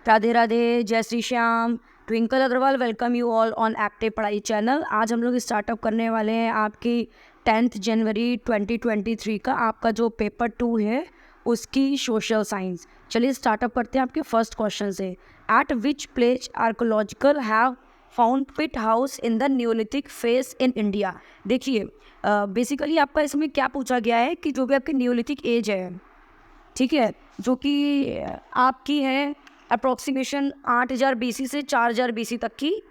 राधे राधे, जय Shri Shyam. Twinkle Agrawal welcome you all on active Padhai channel. आज हम लोग स्टार्टअप करने वाले हैं आपकी 10 जनवरी 2023 का आपका जो पेपर 2 है उसकी सोशल साइंस। चलिए स्टार्टअप करते हैं आपके फर्स्ट क्वेश्चन से। At which place archaeological have found pit house in the neolithic phase in India. देखिए बेसिकली आपका इसमें क्या पूछा गया है कि जो भी आपकी न्यूलिथिक एज है, ठीक है, जो कि आपकी है अप्रोक्सीमेशन 8000 BC से 4000 BC तक की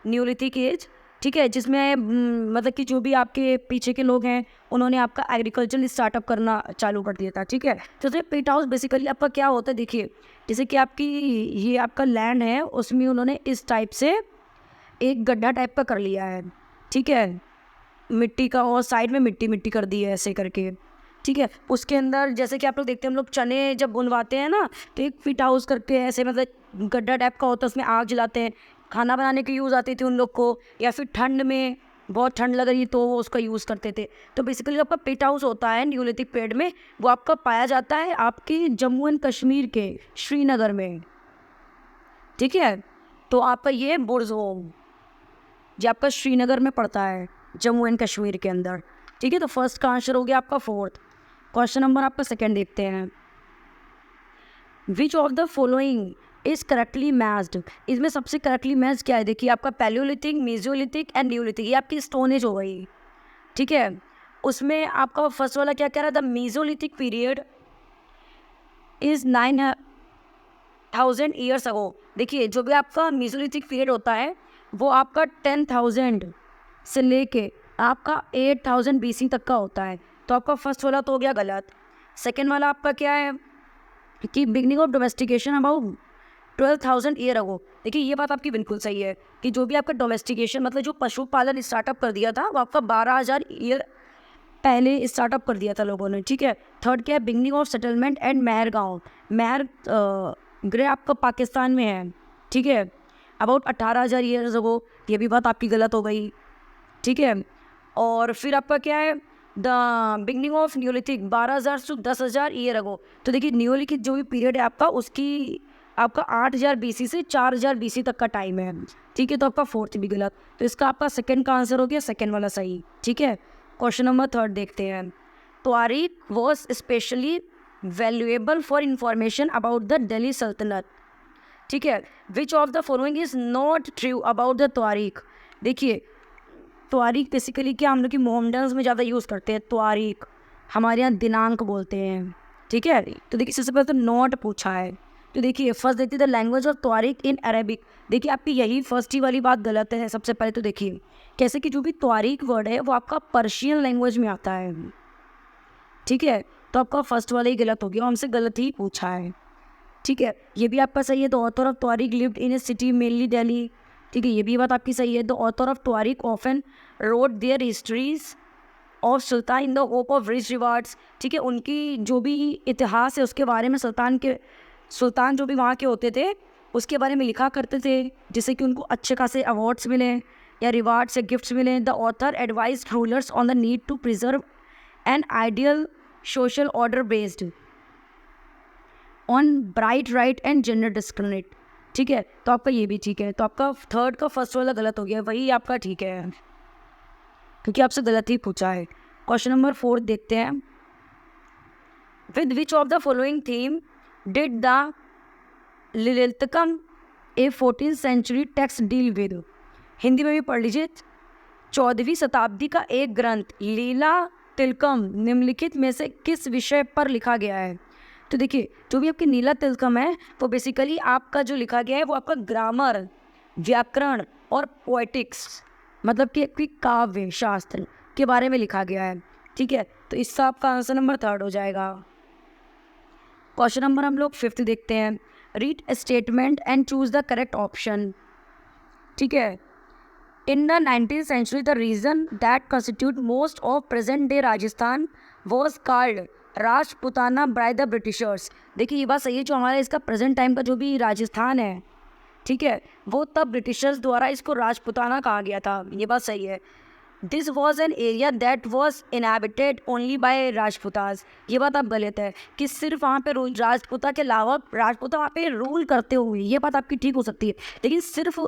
न्यूलिथिक एज, ठीक है, जिसमें मतलब कि जो भी आपके पीछे के लोग हैं उन्होंने आपका एग्रीकल्चर स्टार्टअप करना चालू कर दिया था। ठीक है, तो पिट हाउस बेसिकली आपका क्या होता है, देखिए जैसे कि आपकी ये आपका लैंड है उसमें उन्होंने इस टाइप से एक गड्ढा टाइप का कर लिया है, ठीक है, मिट्टी का, और साइड में मिट्टी मिट्टी कर दी है ऐसे करके। ठीक है, उसके अंदर जैसे कि आप लोग देखते हैं हम लोग चने जब बुनवाते हैं ना, तो एक फिट हाउस करके ऐसे मतलब गड्ढा टाइप का होता है, उसमें आग जलाते हैं, खाना बनाने की यूज़ आती थी उन लोग को, या फिर ठंड में बहुत ठंड लग रही तो वो उसका यूज़ करते थे। तो बेसिकली आपका पिट हाउस होता है न्यूलिथिक पीरियड में, वो आपका पाया जाता है आपके जम्मू एंड कश्मीर के श्रीनगर में। ठीक है, तो आपका ये बुर्ज होम जो आपका श्रीनगर में पड़ता है जम्मू एंड कश्मीर के अंदर। ठीक है, तो फर्स्ट का आंसर हो गया आपका 4th। क्वेश्चन नंबर आपका 2nd देखते हैं। Which of the following is correctly matched. इसमें सबसे करेक्टली मैच क्या है, देखिए आपका पैलियोलिथिक, मेसोलिथिक एंड न्यूलिथिक, ये आपकी स्टोन एज हो गई। ठीक है, उसमें आपका फर्स्ट वाला क्या कह रहा था, Mesolithic period is 9000 years ago. देखिए जो भी आपका मेसोलिथिक पीरियड होता है वो आपका 10,000 से लेके आपका 8000 BC तक का होता है। तो आपका फर्स्ट वाला तो हो गया गलत। सेकेंड वाला आपका क्या है कि beginning of domestication about 12,000 year ago. देखिए ये बात आपकी बिल्कुल सही है कि जो भी आपका डोमेस्टिकेशन मतलब जो पशुपालन स्टार्टअप कर दिया था वो आपका 12,000 ईयर पहले स्टार्टअप कर दिया था लोगों ने। ठीक है, थर्ड क्या है, बिगनिंग ऑफ सेटलमेंट एंड महर गाँव। महर ग्रे आपका पाकिस्तान में है। ठीक है, अबाउट 18,000 ईयर्स अगो, ये भी बात आपकी गलत हो गई। ठीक है, और फिर आपका क्या है, द बिगनिंग ऑफ न्यूलिथिक 12,000 से 10,000 ईयर अगो। तो देखिए न्यूलिथिक जो भी पीरियड है आपका उसकी आपका 8,000 BC से 4,000 BC तक का टाइम है। ठीक है, तो आपका 4th भी गलत, तो इसका आपका 2nd का आंसर हो गया 2nd वाला सही। ठीक है, क्वेश्चन नंबर 3rd देखते हैं। Tawarikh was specially valuable for information about the Delhi sultanate. ठीक है, which of the following is not true about the Tawarikh. देखिए त्वारीख बेसिकली क्या हम लोग की मोहम्मडन्स में ज़्यादा यूज़ करते हैं, त्वारीख हमारे यहाँ दिनांक बोलते हैं। ठीक है, तो देखिए सबसे पहले तो नॉट पूछा है, तो देखिए फर्स्ट देखिए the language of Tawarikh in Arabic. देखिए आपकी यही फर्स्ट ही वाली बात गलत है। सबसे पहले तो देखिए कैसे कि जो भी त्वारीख वर्ड है वो आपका पर्शियन लैंग्वेज में आता है। ठीक है, तो आपका फर्स्ट वाला ही गलत हो गया, हमसे गलत ही पूछा है। ठीक है, ये भी आपका सही है। The author of Tawarikh lived in a city mainly Delhi. ठीक है, ये भी बात आपकी सही है। The author of Tawarikh often wrote their histories of sultan in the hope of rich rewards. ठीक है, उनकी जो भी इतिहास है उसके बारे में सुल्तान जो भी वहाँ के होते थे उसके बारे में लिखा करते थे, जिससे कि उनको अच्छे खासे अवार्ड्स मिले या रिवार्ड्स या गिफ्ट्स मिले। The author advise rulers on the need to preserve an ideal social order based on bright right and gender discriminate. ठीक है, तो आपका ये भी ठीक है। तो आपका 3rd का फर्स्ट वाला गलत हो गया, वही आपका ठीक है क्योंकि आपसे गलत ही पूछा है। क्वेश्चन नंबर 4 देखते हैं। With which of the following theme did the Lilatilakam a 14th century text deal with. Hindi में भी पढ़ लीजिए। 14वीं शताब्दी का एक ग्रंथ लीला तिलकम निम्नलिखित में से किस विषय पर लिखा गया है। तो देखिए जो भी आपकी नीला तिलकम है वो बेसिकली आपका जो लिखा गया है वो आपका ग्रामर, व्याकरण और पोएटिक्स मतलब कि आपकी काव्य शास्त्र के बारे में लिखा गया है। ठीक है, तो इसका आपका आंसर नंबर 3rd हो जाएगा। क्वेश्चन नंबर हम लोग 5th देखते हैं। Read statement and choose the correct option. ठीक है, in the 19th century the region that constitute most of present day Rajasthan was called Rajputana by the Britishers. देखिए ये बात सही है, जो हमारा इसका प्रेजेंट टाइम का जो भी राजस्थान है, ठीक है, वो तब ब्रिटिशर्स द्वारा इसको राजपुताना कहा गया था, ये बात सही है। This was an area that was inhabited only by Rajputas. ये बात आप गलत है कि सिर्फ वहाँ पे राजपूता के अलावा राजपूता वहाँ पे रूल करते हुए, ये बात आपकी ठीक हो सकती है, लेकिन सिर्फ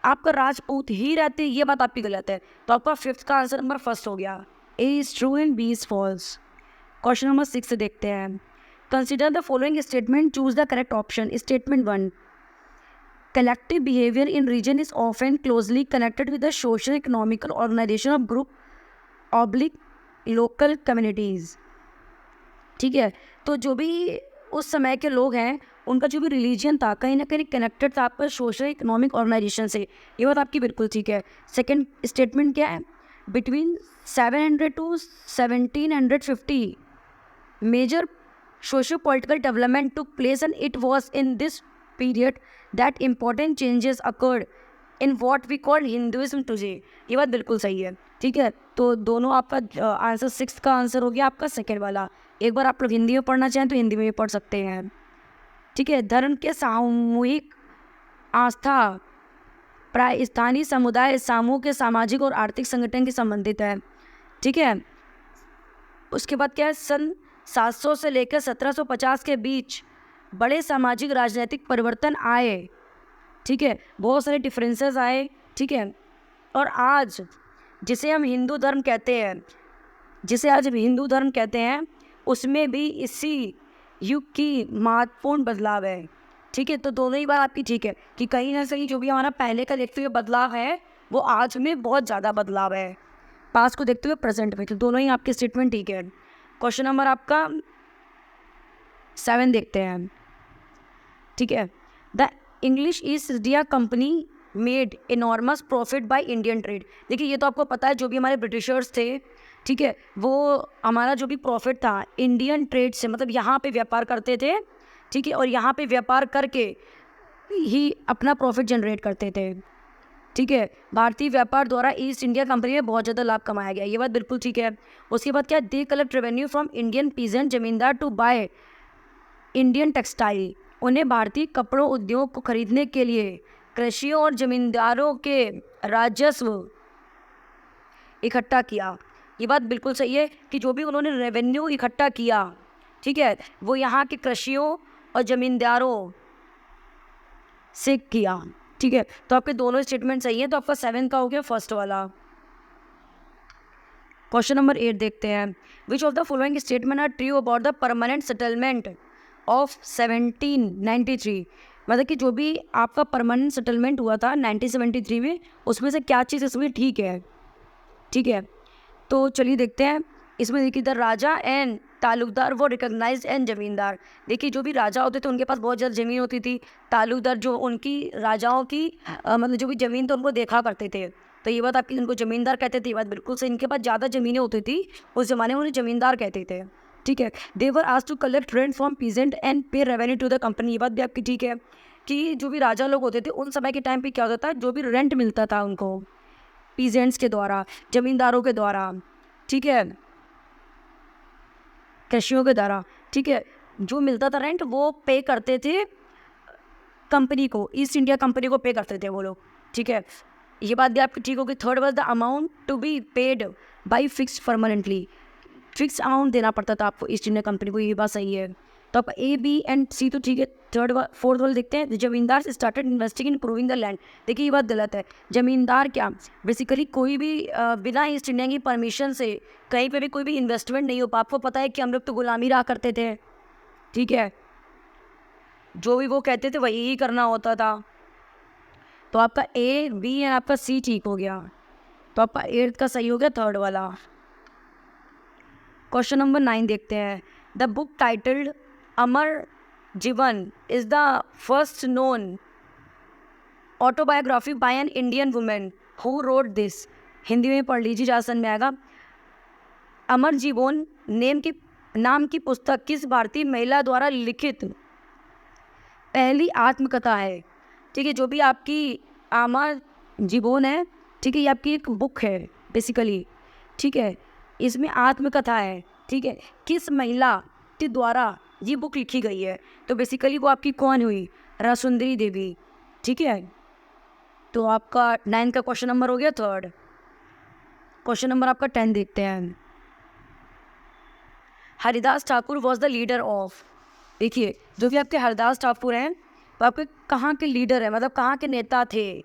आपका राजपूत ही रहते, ये बात आपकी गलत है। तो आपका 5th का आंसर नंबर फर्स्ट हो गया, A is true and B is false. Question number 6 से देखते हैं। Consider the following statement, choose the correct option. Statement 1, collective behavior in region is often closely connected with the social economical organization of group oblique local communities। ठीक है, तो जो भी उस समय के लोग हैं उनका जो भी रिलीजन था कहीं ना कहीं कनेक्टेड था आपका सोशल इकोनॉमिक ऑर्गेनाइजेशन से, ये बात आपकी बिल्कुल ठीक है। सेकंड स्टेटमेंट क्या है, between 700 to 1750 major socio political development took place and it was in this period that important changes occurred in what we call Hinduism today। ये बात बिल्कुल सही है, ठीक है। तो दोनों आपका आंसर 6 का आंसर हो गया आपका सेकेंड वाला। एक बार आप लोग हिंदी में पढ़ना चाहें तो हिंदी में भी पढ़ सकते हैं, ठीक है। धर्म के सामूहिक आस्था प्राय स्थानीय समुदाय समूह के सामाजिक और आर्थिक संगठन के संबंधित है, ठीक है। उसके बाद क्या है, सन 700 से लेकर 1750 के बीच बड़े सामाजिक राजनीतिक परिवर्तन आए, ठीक है, बहुत सारे डिफरेंसेस आए, ठीक है। और आज जिसे हम हिंदू धर्म कहते हैं, उसमें भी इसी युग की महत्वपूर्ण बदलाव है, ठीक है। तो दोनों ही बात आपकी ठीक है कि कहीं ना कहीं जो भी हमारा पहले का देखते हुए बदलाव है वो आज में बहुत ज़्यादा बदलाव है, पास्ट को देखते हुए प्रेजेंट में। तो दोनों ही आपके स्टेटमेंट ठीक है। क्वेश्चन नंबर आपका 7 देखते हैं, ठीक है। The English east India company made enormous profit by Indian trade. देखिए ये तो आपको पता है, जो भी हमारे ब्रिटिशर्स थे, ठीक है, वो हमारा जो भी प्रॉफिट था इंडियन ट्रेड से, मतलब यहाँ पे व्यापार करते थे, ठीक है, और यहाँ पे व्यापार करके ही अपना प्रॉफिट जनरेट करते थे, ठीक है। भारतीय व्यापार द्वारा ईस्ट इंडिया कंपनी में बहुत ज़्यादा लाभ कमाया गया, ये बात बिल्कुल ठीक है। उसके बाद क्या, they collect revenue from Indian peasant जमींदार टू बाय इंडियन टेक्सटाइल। उन्हें भारतीय कपड़ों उद्योग को खरीदने के लिए कृषियों और जमींदारों के राजस्व इकट्ठा किया। ये बात बिल्कुल सही है कि जो भी उन्होंने रेवेन्यू इकट्ठा किया, ठीक है, वो यहाँ के कृषियों और जमींदारों से किया, ठीक है। तो आपके दोनों स्टेटमेंट सही है, तो आपका 7 का हो गया फर्स्ट वाला। क्वेश्चन नंबर 8 देखते हैं। Which of the following statement are true about the permanent settlement of 1793। मतलब कि जो भी आपका परमानेंट सेटलमेंट हुआ था 1973 में, उसमें से क्या चीज़ इसमें ठीक है, ठीक है। तो चलिए देखते हैं। इसमें देखिए द राजा एंड तालुकदार वो रिकॉग्नाइज्ड एंड जमींदार। देखिए जो भी राजा होते थे उनके पास बहुत ज़्यादा ज़मीन होती थी, तालुकदार जो उनकी राजाओं की मतलब जो भी ज़मीन तो उनको देखा करते थे, तो ये बात आपकी, उनको ज़मींदार कहते थे, ये बात बिल्कुल से इनके पास ज़्यादा ज़मीनें होती थी, उस ज़माने में उन्हें ज़मींदार कहते थे, ठीक है। They were asked to collect rent from peasant and pay revenue to the company. ये बात भी आपकी ठीक है कि जो भी राजा लोग होते थे उन समय के टाइम पे क्या होता था, जो भी रेंट मिलता था उनको पीजेंट्स के द्वारा, ज़मींदारों के द्वारा, ठीक है, कृषियों के द्वारा, ठीक है, जो मिलता था रेंट वो पे करते थे कंपनी को, ईस्ट इंडिया कंपनी को पे करते थे वो लोग, ठीक है। ये बात भी आपकी ठीक होगी। Third was the amount to be paid by fix permanently. Fix amount देना पड़ता था आपको ईस्ट इंडिया कंपनी को, ये बात सही है। तो आपका ए बी एंड सी तो ठीक है। फोर्थ वाला देखते हैं। जमींदार started investing in improving the land. देखिए ये बात गलत है। जमींदार क्या, बेसिकली कोई भी बिना ईस्ट इंडिया की परमिशन से कहीं पे भी कोई भी इन्वेस्टमेंट नहीं हो। आपको पता है कि हम लोग तो गुलामी रहा करते थे, ठीक है, जो भी वो कहते थे वही ही करना होता था। तो आपका ए बी एंड आपका सी ठीक हो गया। तो आपका 8th का सही हो गया, थर्ड वाला। क्वेश्चन नंबर 9 देखते हैं। The book titled Amar Jiban is the first known autobiography by an Indian women who wrote this. Hindi में पढ़ लीजिए, ज़्यादा में आएगा। अमर जीवन नाम की पुस्तक किस भारतीय महिला द्वारा लिखित पहली आत्मकथा है, ठीक है। जो भी आपकी अमर जीवन है, ठीक है, ये आपकी एक बुक है बेसिकली, ठीक है, इसमें आत्मकथा है, ठीक है। किस महिला के द्वारा ये बुक लिखी गई है, तो बेसिकली वो आपकी कौन हुई, रासुंदरी देवी, ठीक है। तो आपका 9 का क्वेश्चन नंबर हो गया, थर्ड। क्वेश्चन नंबर आपका 10 देखते हैं। Haridas Thakur was the leader of, देखिए जो भी आपके हरिदास ठाकुर हैं वो आपके कहाँ के लीडर हैं, मतलब कहाँ के नेता थे।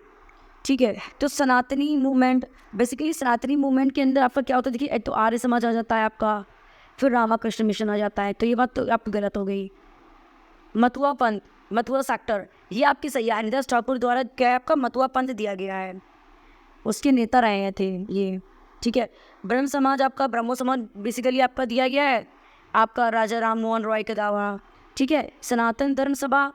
ठीक है, तो सनातनी मूवमेंट, बेसिकली सनातनी मूवमेंट के अंदर आपका क्या होता है, देखिए एक तो आर्य समाज आ जाता है आपका, फिर रामाकृष्ण मिशन आ जाता है, तो ये बात तो आपकी गलत हो गई। मथुआ पंथ, मथुआ सेक्टर, ये आपकी सही है। हरिदास ठाकुर द्वारा क्या है, आपका मथुआ पंथ दिया गया है, उसके नेता रहे थे ये। ठीक है, ब्रह्म समाज आपका, ब्रह्मो समाज बेसिकली आपका दिया गया है आपका राजा राम मोहन रॉय के द्वारा। ठीक है, सनातन धर्म सभा,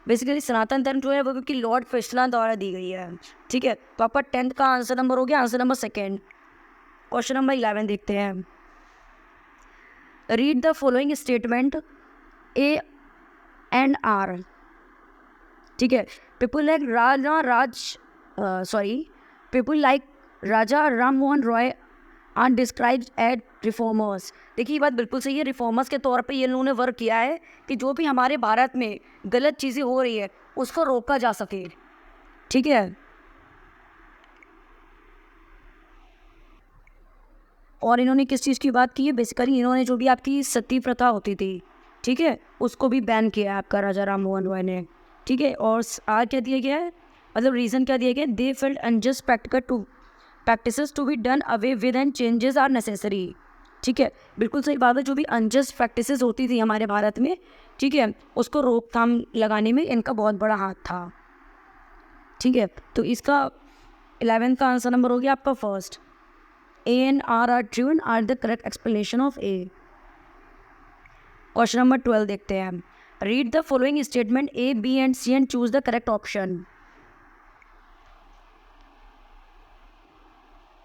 बेसिकली सनातन धर्म जो है वो क्योंकि लॉर्ड फिशलर द्वारा दी गई है। ठीक है, तो आपका 10th का आंसर नंबर हो गया, आंसर नंबर 2। क्वेश्चन नंबर 11 देखते हैं। Read the following statement A and R. ठीक है, people like people like Raja Ram Mohan Roy are described as reformers. देखिए ये बात बिल्कुल सही है, रिफॉर्मर्स के तौर पे ये लोगों ने वर्क किया है कि जो भी हमारे भारत में गलत चीज़ें हो रही है उसको रोका जा सके। ठीक है, और इन्होंने किस चीज़ की बात की है, बेसिकली इन्होंने जो भी आपकी सती प्रथा होती थी, ठीक है, उसको भी बैन किया है आपका राजा राम मोहन रॉय ने। ठीक है, और आज क्या दिया गया है, मतलब रीज़न क्या दिया गया, they felt unjust practices to be done away with and changes are necessary. ठीक है, बिल्कुल सही बात है, जो भी अनजस्ट प्रैक्टिसेस होती थी हमारे भारत में, ठीक है, उसको रोकथाम लगाने में इनका बहुत बड़ा हाथ था। ठीक है, तो इसका 11th का आंसर नंबर हो गया आपका first. A and R are true and are the correct explanation of A. Question number 12 देखते हैं। Read the following statement A, B and C and choose the correct option.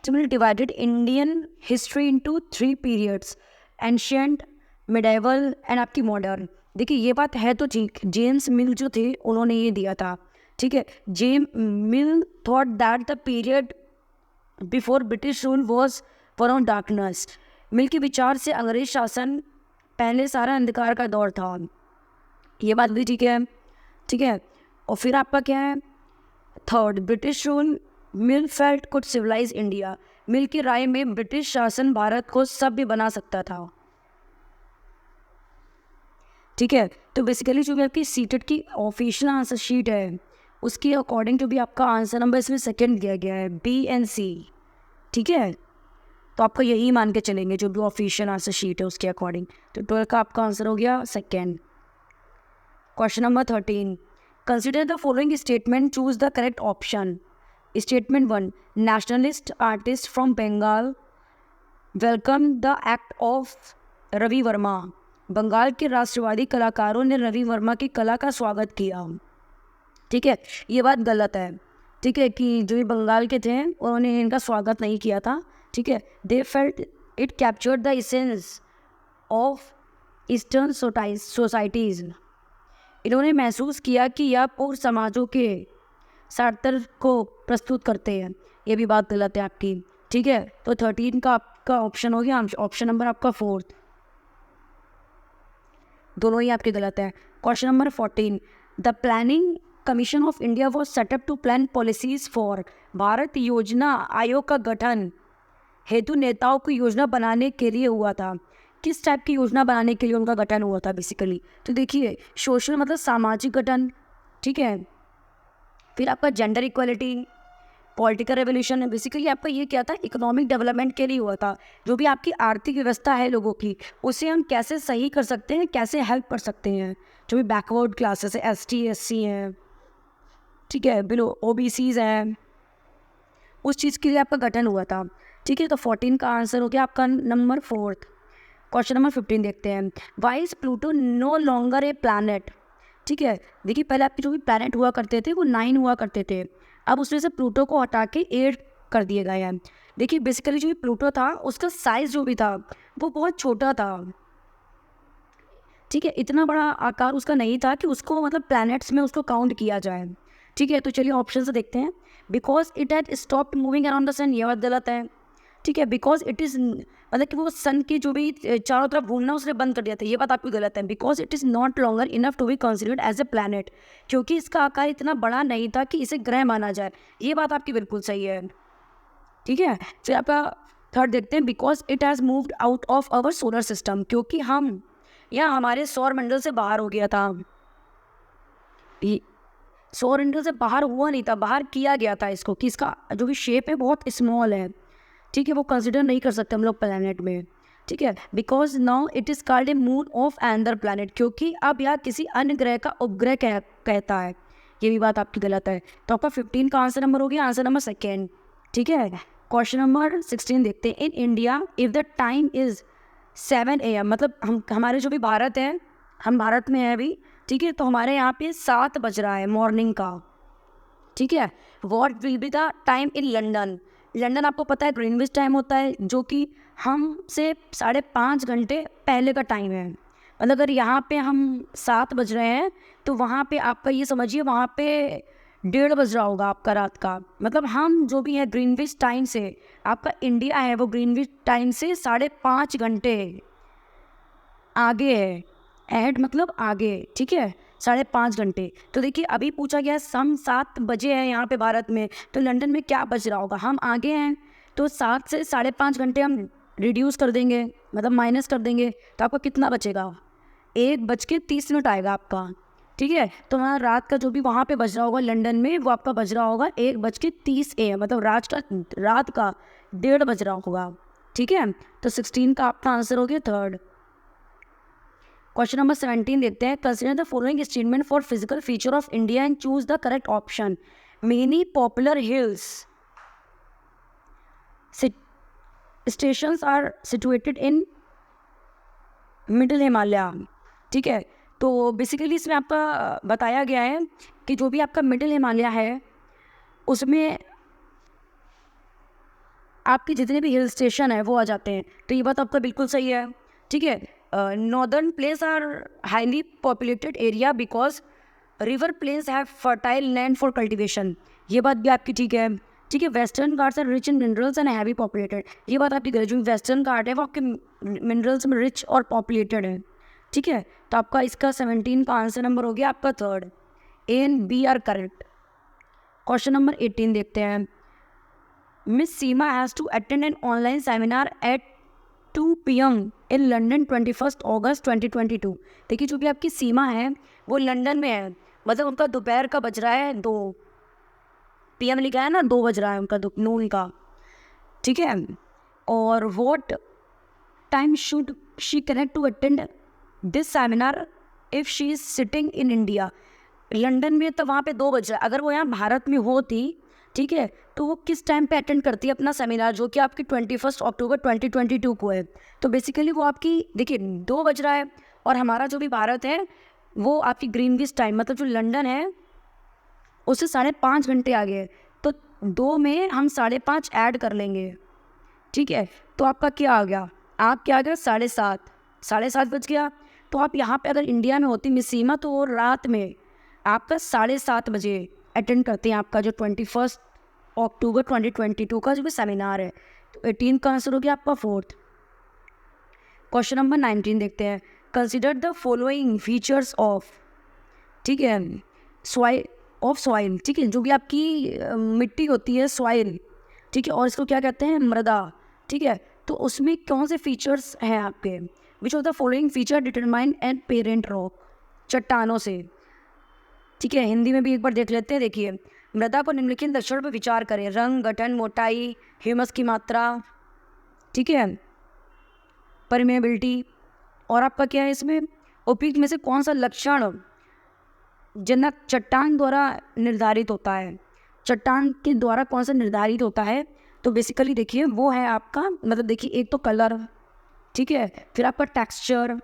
Similarly divided Indian history into 3 periods: ancient, medieval and आपकी modern। देखिए ये बात है तो ठीक, James मिल जो थे उन्होंने ये दिया था। ठीक है, James Mill thought that the period before British rule was for darkness. Mill के विचार से अंग्रेज शासन पहले सारा अंधकार का दौर था, ये बात भी ठीक है। ठीक है, और फिर आपका क्या है, third, British rule Mill felt could civilise India. Mill की राय में ब्रिटिश शासन भारत को सभ्य बना सकता था। ठीक है, तो बेसिकली जो भी आपकी सीटेट की ऑफिशियल आंसर शीट है उसके अकॉर्डिंग जो भी आपका आंसर नंबर इसमें सेकंड दिया गया है, बी एंड सी। ठीक है, तो आपको यही मान के चलेंगे जो भी ऑफिशियल आंसर शीट है उसके अकॉर्डिंग। तो 12 का आपका आंसर हो गया second. Question number 13, consider the following statement, choose the correct option. Statement 1, nationalist artist from Bengal welcome the act of Ravi Varma. Bengal के राष्ट्रवादी कलाकारों ने रवि वर्मा की कला का स्वागत किया। ठीक है, ये बात गलत है। ठीक है, कि जो भी बंगाल के थे उन्होंने इनका स्वागत नहीं किया था। ठीक है, they felt it captured the essence of eastern societies. इन्होंने महसूस किया कि यह पूर्व समाजों के सार्थक को प्रस्तुत करते हैं, ये भी बात गलत है आपकी। ठीक है, तो 13 का आपका ऑप्शन हो गया, ऑप्शन नंबर आपका 4th, दोनों ही आपके गलत है। Question number 14, the planning commission of India was set up to plan policies for. Bharat योजना आयोग का गठन हेतु नेताओं की योजना बनाने के लिए हुआ था। किस टाइप की योजना बनाने के लिए उनका गठन हुआ था बेसिकली, तो देखिए सोशल मतलब सामाजिक गठन। ठीक है, फिर आपका gender equality, political revolution, basically आपका ये क्या था, इकोनॉमिक डेवलपमेंट के लिए हुआ था। जो भी आपकी आर्थिक व्यवस्था है लोगों की उसे हम कैसे सही कर सकते हैं, कैसे हेल्प कर सकते हैं, जो भी बैकवर्ड क्लासेस है, ST SC हैं, ठीक है, बिलो OBCs हैं, उस चीज़ के लिए आपका गठन हुआ था। ठीक है, तो 14 का आंसर हो गया आपका नंबर 4th। क्वेश्चन नंबर 15 देखते हैं। Why is Pluto no longer a planet. ठीक है, देखिए पहले आपके जो भी प्लैनेट हुआ करते थे वो 9 हुआ करते थे, अब उसमें से प्लूटो को हटा के 8 कर दिए गए हैं। देखिए बेसिकली जो भी प्लूटो था उसका साइज़ जो भी था वो बहुत छोटा था। ठीक है, इतना बड़ा आकार उसका नहीं था कि उसको मतलब प्लैनेट्स में उसको काउंट किया जाए। ठीक है, तो चलिए ऑप्शन से देखते हैं। Because it had stop moving around the sun, ये बात गलत है। ठीक है, बिकॉज इट इज़ मतलब कि वो सन की जो भी चारों तरफ घूमना उसने बंद कर दिया था, ये बात आपकी गलत है। Because it is not longer enough to be considered as a planet, क्योंकि इसका आकार इतना बड़ा नहीं था कि इसे ग्रह माना जाए, ये बात आपकी बिल्कुल सही है। ठीक है। फिर आपका थर्ड देखते हैं, because it has moved out of our solar system, क्योंकि हम या हमारे सौर मंडल से बाहर हो गया था। ये सौर मंडल से बाहर हुआ नहीं था, बाहर किया गया था इसको, कि इसका जो भी शेप है बहुत स्मॉल है, ठीक है, वो कंसिडर नहीं कर सकते हम लोग प्लैनेट में, ठीक है। Because now it is called a moon of another planet, क्योंकि अब यह किसी अन्य ग्रह का उपग्रह कहता है। ये भी बात आपकी गलत है। तो आपका 15 का आंसर नंबर हो गया, आंसर नंबर सेकेंड, ठीक है। क्वेश्चन नंबर 16 देखते हैं। In India if the time is 7 AM, मतलब हमारे जो भी भारत है, हम भारत में हैं अभी, ठीक है, तो हमारे यहाँ पे 7 बज रहा है मॉर्निंग का, ठीक है। What will be the time in London? London आपको पता है ग्रीनविच टाइम होता है, जो कि हमसे 5.5 घंटे पहले का टाइम है। मतलब अगर यहाँ पे हम 7 बज रहे हैं, तो वहाँ पे आपका ये समझिए वहाँ पे 1:30 बज रहा होगा आपका रात का। मतलब हम जो भी है ग्रीनविच टाइम से, आपका इंडिया है वो ग्रीनविच टाइम से 5.5 घंटे आगे है। ऐड मतलब आगे, ठीक है, 5.5 घंटे। तो देखिए अभी पूछा गया सम 7 बजे है यहाँ पे भारत में, तो लंदन में क्या बज रहा होगा? हम आगे हैं, तो 7 से 5.5 घंटे हम रिड्यूस कर देंगे, मतलब माइनस कर देंगे, तो आपका कितना बचेगा? 1:30 आएगा आपका, ठीक है। तो हमारा रात का जो भी वहाँ पे बज रहा होगा लंदन में, वो आपका बज रहा होगा 1:30 AM, मतलब रात का 1:30 बज रहा होगा, ठीक है। तो 16 का आपका आंसर हो गया थर्ड। क्वेश्चन नंबर 17 देखते हैं। Consider the following statement for physical feature of India and choose the correct option. Many popular hills stations are situated in middle Himalaya, ठीक है। तो बेसिकली इसमें आपका बताया गया है कि जो भी आपका मिडिल हिमालय है उसमें आपके जितने भी हिल स्टेशन है वो आ जाते हैं। तो ये बात आपका बिल्कुल सही है, ठीक है। Northern place are highly populated area because river plains have fertile land for cultivation, ये बात भी आपकी ठीक है, ठीक है। Western Ghats are rich in minerals and heavy populated, ये बात आपकी गलत। जो वेस्टर्न घाट है वो आपके मिनरल्स में रिच और पॉपुलेटेड है, ठीक है। तो आपका इसका 17 का आंसर नंबर हो गया आपका third. A and B are correct. Question number 18 देखते हैं। Miss Seema has to attend an online seminar at 2 PM in London 21 August 2022। देखिए जो भी आपकी सीमा है वो लंदन में है, मतलब उनका दोपहर का बज रहा है 2 PM लिखा है ना, 2 बज रहा है उनका नून का, ठीक है। और what time should she connect to attend this seminar if she is sitting in India? London में तो वहाँ पे 2 बज रहा है, अगर वो यहाँ भारत में होती, ठीक है, तो वो किस टाइम पे अटेंड करती है अपना सेमिनार, जो कि आपकी 21 अक्टूबर 2022 को है। तो बेसिकली वो आपकी देखिए 2 बज रहा है, और हमारा जो भी भारत है वो आपकी ग्रीनविच टाइम, मतलब जो लंदन है उससे 5.5 घंटे आगे है, तो 2 में हम 5.5 ऐड कर लेंगे, ठीक है। तो आपका क्या आ गया? आप क्या आ गया? 7:30 बज गया। तो आप यहाँ पे अगर इंडिया में होती मिस सीमा, तो वो रात में आपका 7:30 बजे अटेंड करते हैं आपका जो 21 अक्टूबर 2022 का जो भी सेमिनार है। तो 18 का आंसर हो गया आपका फोर्थ। क्वेश्चन नंबर 19 देखते हैं। Consider the following features of, ठीक है, सॉइल, ठीक है, जो भी आपकी मिट्टी होती है सॉइल, ठीक है, और इसको क्या कहते हैं? मृदा, ठीक है। तो उसमें कौन से फीचर्स हैं आपके? विच of the following feature determine and parent rock? चट्टानों से, ठीक है। हिंदी में भी एक बार देख लेते हैं। देखिए, मृदा को निम्नलिखित लक्षण पर विचार करें: रंग, गठन, मोटाई, ह्यूमस की मात्रा, ठीक है, परमेबिलिटी, और आपका क्या है इसमें? उपयुक्त में से कौन सा लक्षण जनक चट्टान द्वारा निर्धारित होता है? चट्टान के द्वारा कौन सा निर्धारित होता है? तो बेसिकली देखिए वो है आपका, मतलब देखिए एक तो कलर, ठीक है, फिर आपका टेक्सचर,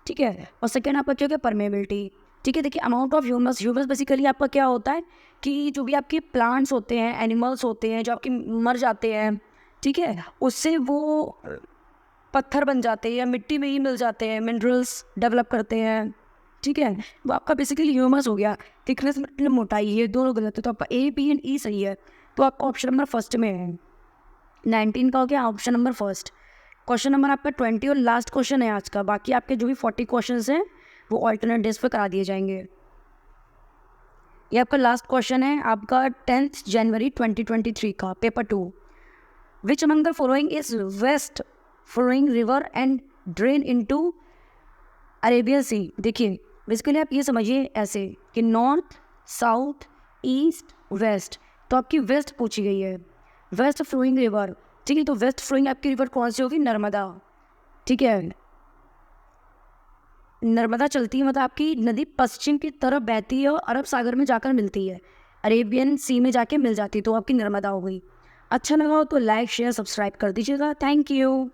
ठीक है, और सेकेंड आपका क्या है? परमेबिलिटी, ठीक है। देखिए अमाउंट ऑफ ह्यूमस बेसिकली आपका क्या होता है कि जो भी आपके प्लांट्स होते हैं, एनिमल्स होते हैं जो आपके मर जाते हैं, ठीक है, उससे वो पत्थर बन जाते हैं या मिट्टी में ही मिल जाते हैं, मिनरल्स डेवलप करते हैं, ठीक है। वो आपका बेसिकली ह्यूमस हो गया। थिकनेस मतलब मोटाई, ये दोनों गलत है, तो आपका A, B एंड E सही है। तो आपका ऑप्शन नंबर फर्स्ट में है। 19 का हो गया option number first. Question number आपका 20 और लास्ट क्वेश्चन है आज का। बाकी आपके जो भी 40 क्वेश्चन हैं वो ऑल्टरनेट डेज पे करा दिए जाएंगे। ये आपका लास्ट क्वेश्चन है आपका 10 जनवरी 2023 का paper 2। Which among the following is west flowing river and drain into Arabian sea. देखिए बेसिकली आप ये समझिए ऐसे कि नॉर्थ, साउथ, ईस्ट, वेस्ट, तो आपकी वेस्ट पूछी गई है, वेस्ट फ्लोइंग रिवर, ठीक है। तो वेस्ट फ्लोइंग आपकी रिवर कौन सी होगी? नर्मदा, ठीक है। नर्मदा चलती है, मतलब आपकी नदी पश्चिम की तरफ बहती है और अरब सागर में जाकर मिलती है, अरेबियन सी में जाके मिल जाती है, तो आपकी नर्मदा हो गई। अच्छा लगा हो तो लाइक शेयर सब्सक्राइब कर दीजिएगा। Thank you.